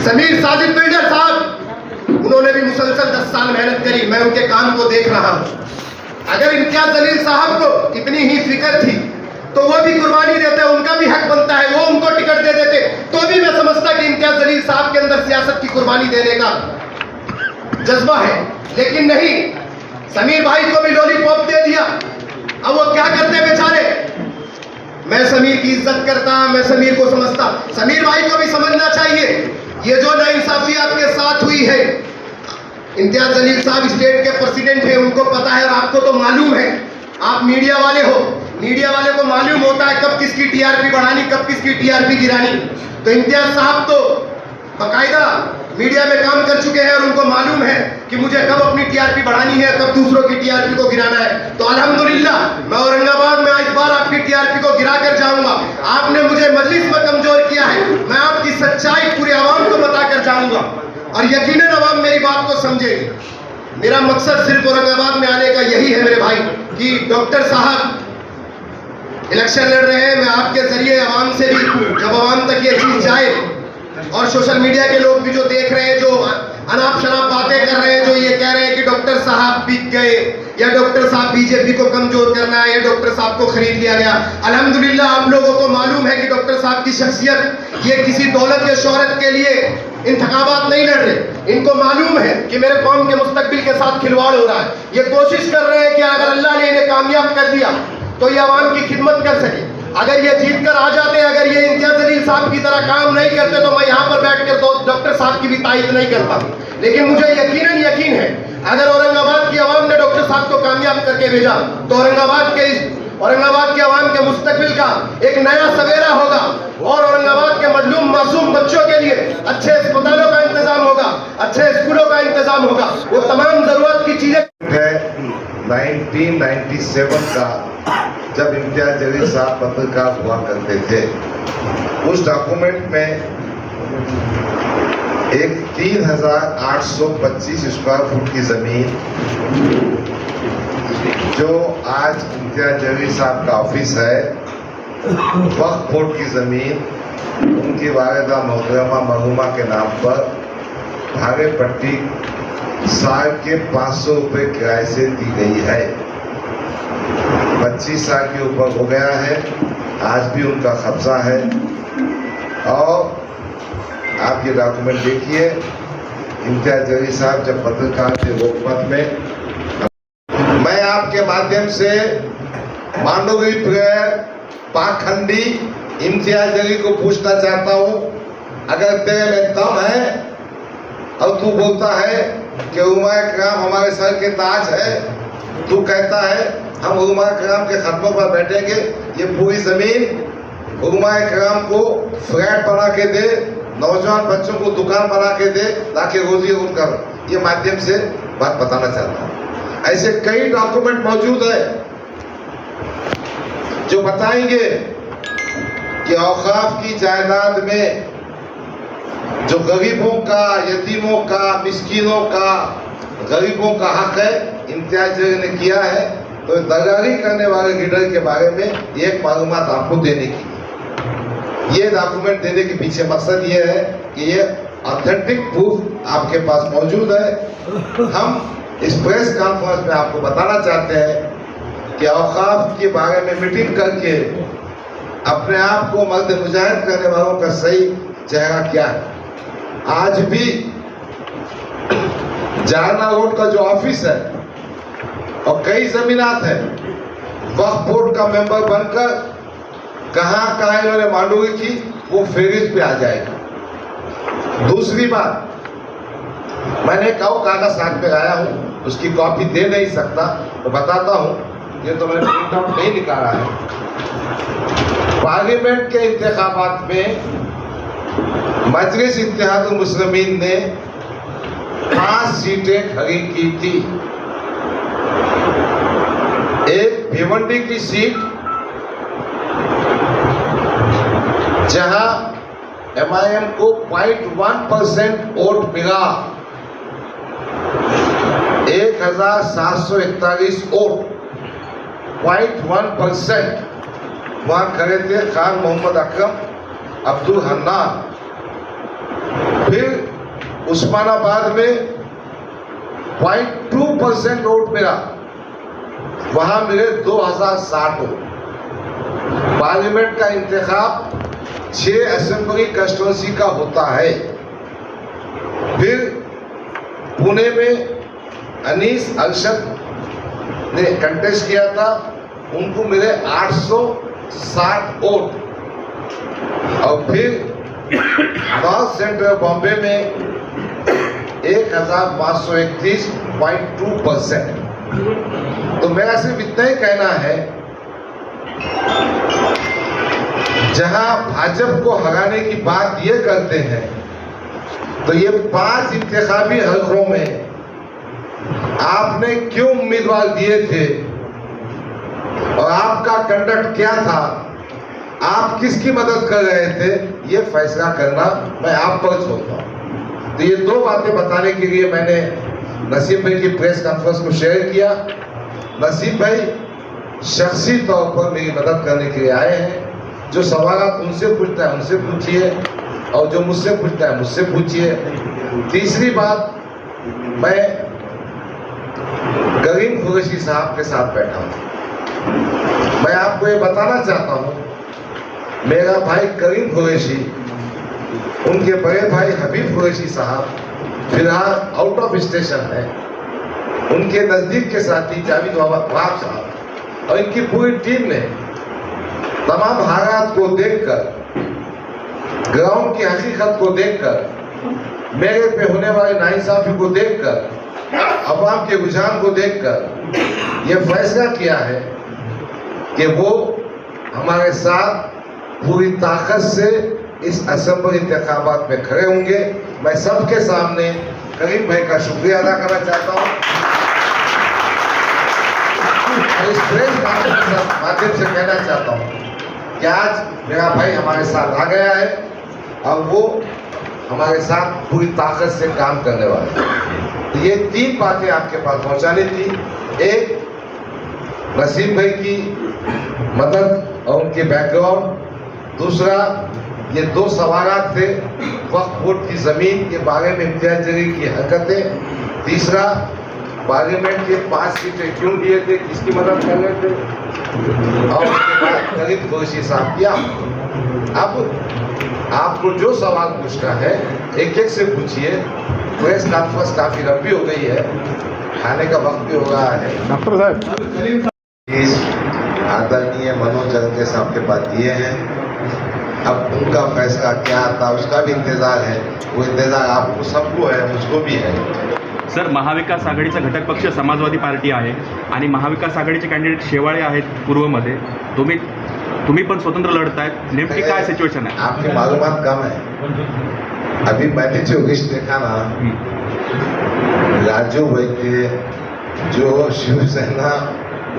Sameer Sajid builder साहब, उन्होंने भी मुसलसल 10 साल मेहनत करी, मैं उनके काम को देख रहा हूं। अगर इम्तियाज जलील साहब को इतनी ही फिक्र थी तो वो भी कुर्बानी देते, उनका भी हक बनता है, वो उनको टिकट दे देते, तो भी मैं समझता कि इम्तियाज जलील साहब के अंदर सियासत की कुर्बानी देने का जज्बा है। लेकिन नहीं, समीर भाई को भी लॉलीपॉप दे दिया। अब वो क्या करते बेचारे। मैं समीर की इज्जत करता, मैं समीर को समझता। समीर भाई को भी समझना चाहिए ये जो नाइंसाफी आपके साथ हुई है। इम्तियाज जलील साहब स्टेट के प्रेसिडेंट हैं, उनको पता है, और आपको तो मालूम है, आप मीडिया वाले हो, मीडिया वाले को मालूम होता है कब किसकी टीआरपी बढ़ानी, कब किसकी टीआरपी गिरानी। तो इम्तियाज साहब तो बाकायदा मीडिया में काम कर चुके हैं और उनको मालूम है कि मुझे कब अपनी टीआरपी बढ़ानी है, कब दूसरों की टीआरपी को गिराना है। तो अल्हम्दुलिल्लाह मैं औरंगाबाद में इस बार आपकी टीआरपी को गिरा कर जाऊंगा। आपने मुझे मजलिस में कमजोर किया है, मैं आपकी सच्चाई पूरे आवाम को बताकर जाऊंगा और यकीनन आवाम मेरी बात को समझेगी। मेरा मकसद सिर्फ औरंगाबाद में आने का यही है मेरे भाई कि डॉक्टर साहब इलेक्शन लड़ रहे हैं। मैं आपके जरिए आवाम से भी, जब आवाम तक ये चीज जाए, और सोशल मीडिया के लोग भी जो देख रहे हैं, जो अनाप शनाप बातें कर रहे हैं, जो ये कह रहे हैं कि डॉक्टर साहब बिक गए या डॉक्टर साहब बीजेपी को कमजोर करना है या डॉक्टर साहब को खरीद लिया गया। अल्हम्दुलिल्लाह आप लोगों को मालूम है कि डॉक्टर साहब की शख्सियत ये किसी दौलत या शोहरत के लिए इंतखाबात नहीं लड़ रहे। इनको मालूम है कि मेरे कौम के मुस्तकबिल के साथ खिलवाड़ हो रहा है। ये कोशिश कर रहे हैं कि अगर अल्लाह ने इन्हें कामयाब कर दिया तो ये आवाम की खिदमत कर सके। अगर ये जीत कर आ जाते, अगर ये इम्तियाज जलील साहब की तरह काम नहीं करते तो मैं यहाँ पर बैठ कर तो डॉक्टर साहब की भी तारीफ नहीं करता। लेकिन मुझे यकीन है अगर औरंगाबाद की आवाम ने डॉक्टर साहब को कामयाब करके भेजा तो औरंगाबाद के आवाम के मुस्तकबिल का एक नया सवेरा होगा और औरंगाबाद के मजलूम मासूम बच्चों के लिए अच्छे अस्पतालों का इंतजाम होगा, अच्छे स्कूलों का इंतजाम होगा, वो तमाम जरूरत की चीजें। 1997 का जब इम्तियाज जलील साहब पत्रकार हुआ करते थे, उस डॉक्यूमेंट में एक 3825 स्क्वायर फुट की जमीन जो आज इम्तियाज जलील साहब का ऑफिस है, वक्फ बोर्ड की जमीन उनकी वालिदा मोहतरमा मरहुमा के नाम पर भागे पट्टी साल के 500 रुपये किराए से दी गई है। 25 साल के ऊपर हो गया है, आज भी उनका कब्जा है। और आप ये डॉक्यूमेंट देखिए, इम्तियाज जलील साहब जब पत्रकार थे हुकूमत में। मैं आपके माध्यम से मांडोगी पाखंडी इम्तियाज जलील को पूछना चाहता हूँ, अगर तेरे में दम है और तू बोलता है कि उलमाए किराम हमारे सर के ताज है, तू कहता है हम उलमाए किराम के खत्मों पर बैठेंगे, ये पूरी जमीन उलमाए किराम को फ्लैट बना के दे, नौजवान बच्चों को दुकान बना के दे ताकि रोजी उनका, ये माध्यम से बात बताना चाहता हूँ। ऐसे कई डॉक्यूमेंट मौजूद है जो बताएंगे कि औकाफ की जायदाद में जो गरीबों का, यतीमों का, मिस्कीनों का, गरीबों का हक है, इम्तियाज जलील ने किया है। तो दलाली करने वाले लीडर के बारे में एक मालूमात आपको देने की, ये डॉक्यूमेंट देने के पीछे मकसद ये है कि ये ऑथेंटिक प्रूफ आपके पास मौजूद है। हम इस प्रेस कॉन्फ्रेंस में आपको बताना चाहते हैं कि औकाफ के बारे में मीटिंग करके अपने आप को मर्द मुजाहिद करने वालों का सही चेहरा क्या है। आज भी जालना रोड का जो ऑफिस है और कई जमीनात है, वक्फ बोर्ड का मेंबर बनकर कहाँ कहाँ इन्होंने मांडोगी की, वो फेरिस पे आ जाएगा। दूसरी बात, मैंने कागज साथ में लाया हूँ, उसकी कॉपी दे नहीं सकता तो बताता हूँ, ये तो मैंने प्रिंट आउट नहीं निकाला है। पार्लियामेंट के इंतखाबात में मजलिस इत्तेहादुल मुस्लिमीन ने 5 सीटें खड़ी की थी। एक भिवंडी की सीट जहां MIM को 0.1% वोट मिला, 1741 वोट, 0.1%। वहां खड़े थे खान मोहम्मद अकरम, अब्दुल हन्नान, फिर उस्मानाबाद में 0.2% वोट मिला, वहां मिले 2060 वोट। पार्लियामेंट का इंतखाब 6 असेंबली कंस्टिट्यूंसी का होता है। फिर पुणे में अनीस अरशद ने कंटेस्ट किया था, उनको मिले 860 वोट। और फिर नॉर्थ सेंट्रल बॉम्बे में 1531.2%। तो मेरा सिर्फ इतना ही कहना है, जहां भाजपा को हराने की बात ये करते हैं, तो ये 5 इंतखाबी हलकों में आपने क्यों उम्मीदवार दिए थे और आपका कंडक्ट क्या था, आप किसकी मदद कर रहे थे, ये फैसला करना मैं आप पर छोड़ता हूं। तो ये 2 बातें बताने के लिए मैंने नसीम भाई की प्रेस कॉन्फ्रेंस को शेयर किया। नसीम भाई शख्सी तौर पर मेरी मदद करने के लिए आए हैं। जो सवाल आप उनसे पूछता है उनसे पूछिए, और जो मुझसे पूछता है मुझसे पूछिए। तीसरी बात, मैं करीम कुरैशी साहब के साथ बैठा हूं। मैं आपको ये बताना चाहता हूं, मेरा भाई करीम कुरैशी, उनके बड़े भाई हबीब कुरैशी साहब फिलहाल आउट ऑफ स्टेशन है, उनके नजदीक के साथी जावेद वहाब साहब और इनकी पूरी टीम ने तमाम हालात को देखकर, ग्राउंड की हकीकत को देखकर, मेरे पे होने वाली नाइंसाफी को देखकर, अवाम के रुझान को देखकर यह फैसला किया है कि वो हमारे साथ पूरी ताकत से इस असेंबली इंतखाबात में खड़े होंगे। मैं सबके सामने करीम भाई का शुक्रिया अदा करना चाहता हूं और इस प्रेस कॉन्फ्रेंस के माध्यम से कहना चाहता हूं कि आज मेरा भाई हमारे साथ आ गया है और वो हमारे साथ पूरी ताकत से काम करने वाले हैं। तो ये 3 बातें आपके पास पहुंचानी थी। एक, नसीम भाई की मदद और उनके बैकग्राउंड। दूसरा, ये 2 सवालात थे, वक्फ बोर्ड की जमीन के बारे में इम्तियाज जलील की हरकतें। तीसरा, पार्लियामेंट के 5 सीटें क्यों दिए थे, किसकी मदद कर रहे थे, और उसके बाद करीम कुरैशी साहब किया। अब आपको जो सवाल पूछना है एक एक से पूछिए। प्रेस कॉन्फ्रेंस काफी लंबी हो गई है, खाने का वक्त भी हो रहा है। डॉक्टर साहब, इस आदरणीय मनोज जरगे साहब के पास दिए हैं, अब उनका फैसला क्या आता उसका भी इंतजार है। वो इंतजार आपको सबको है, मुझको भी है। सर, महाविकास आघाडीचा घटक पक्ष समाजवादी पार्टी आहे आणि महाविकास आघाडीचे कॅन्डिडेट शेवाळे आहेत पूर्वमध्ये, तुम्ही पण स्वतंत्र लढतायत, नेमकी काय सिच्युएशन आहे? आपकी मालूमात कम है। अभी मैंने जो लिस्ट देखा ना, राजू वैद्य जो शिवसेना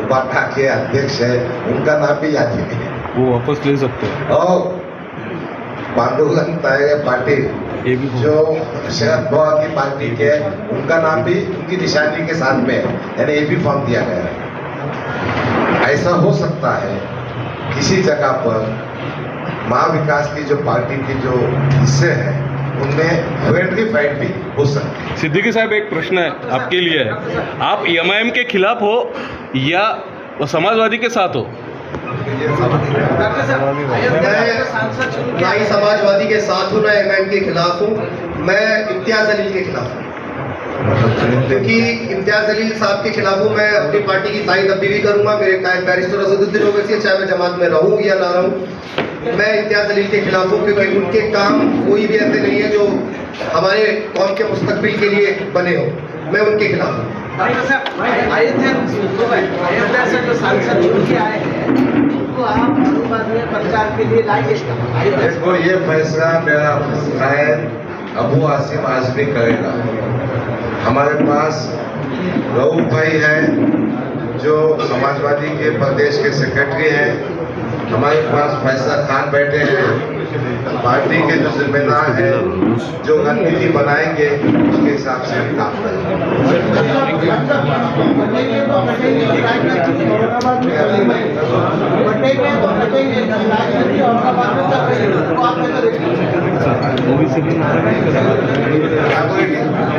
उपाटा के अध्यक्ष है, उनका नाम भी याद नहीं है। वो वापस ले सकते हैं। और पांडुरंग ताये पाटिल जो शरद पवार की पार्टी के, उनका नाम भी उनकी निशानी के साथ में है, यानी ये भी फॉर्म दिया गया है। ऐसा हो सकता है किसी जगह पर महाविकास की जो पार्टी की जो हिस्से हैं उनमें फ्रेंडली फाइट भी हो सकती है। सिद्दीकी साहब, एक प्रश्न है आपके लिए है, आप एमआईएम के खिलाफ हो या समाजवादी के साथ हो? ना ही समाजवादी के साथ हूँ, ना एमआईएम के खिलाफ हूँ। मैं इम्तियाज जलील के खिलाफ हूँ, क्योंकि इम्तियाज जलील साहब के खिलाफ हूँ। मैं अपनी पार्टी की तायद अभी भी करूँगा, मेरे कायद बैरिस्टर असदुद्दीन ओवैसी, चाहे मैं जमात में रहूँ या ना रहूँ। मैं इम्तियाज जलील के खिलाफ हूँ, क्योंकि उनके काम कोई भी ऐसे नहीं है जो हमारे कौम के मुस्तकबिल के लिए बने हो। मैं उनके खिलाफ हूँ। अयोध्या से जो सांसद चुन के आए हैं उनको आप अनुवाद में प्रचार के लिए लाएंगे? देखो, ये फैसला मेरा कायद अबू आसिम आजमी करेगा। हमारे पास रऊफ भाई हैं जो समाजवादी के प्रदेश के सेक्रेटरी हैं, हमारे पास फैसला खान बैठे हैं, पार्टी के जो जिम्मेदार हैं, जो रणनीति बनाएंगे उसके हिसाब से हम काम करेंगे।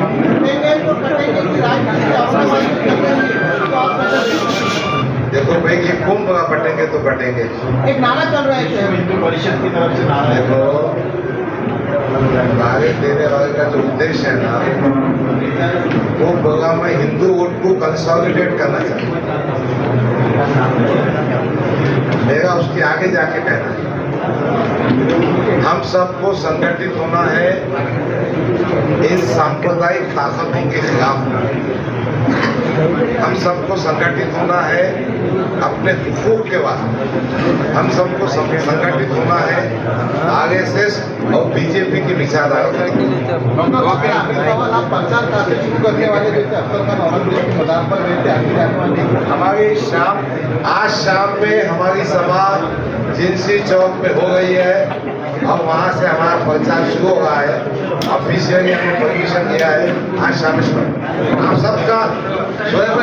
कटेंगे तो कटेंगे कि राजनीति अपराधी कटेंगे तो आप कटेंगे। देखो भाई ये कुंभ बटेंगे तो बटेंगे। एक नारा चल रहा है शहर में। हिंदू परिषद की तरफ से नारा देखो नागरिक देने वाले का जो उद्देश्य है ना वो प्रोग्राम में हिंदू वोट को कंसोलिडेट करना चाहिए। मेरा उसके आगे जाके कहना है हम सबको संगठित होना है इन सांप्रदायिक ताकतों के खिलाफ। हम सबको संगठित होना है अपने हुकूक के वास्ते। हम सबको संगठित होना है आरएसएस और बीजेपी की विचारधारा। आप प्रचार काफी शुरू करने वाले जैसे अफसर खान औरंगजेब के मैदान पर रहते आगे हमारी आज शाम में हमारी सभा जिनसी चौक में हो गई है। अब वहाँ से हमारा प्रचार शुरू हो रहा है। ऑफिशियली हमने परमिशन दिया है आज शाम आप सबका स्वयं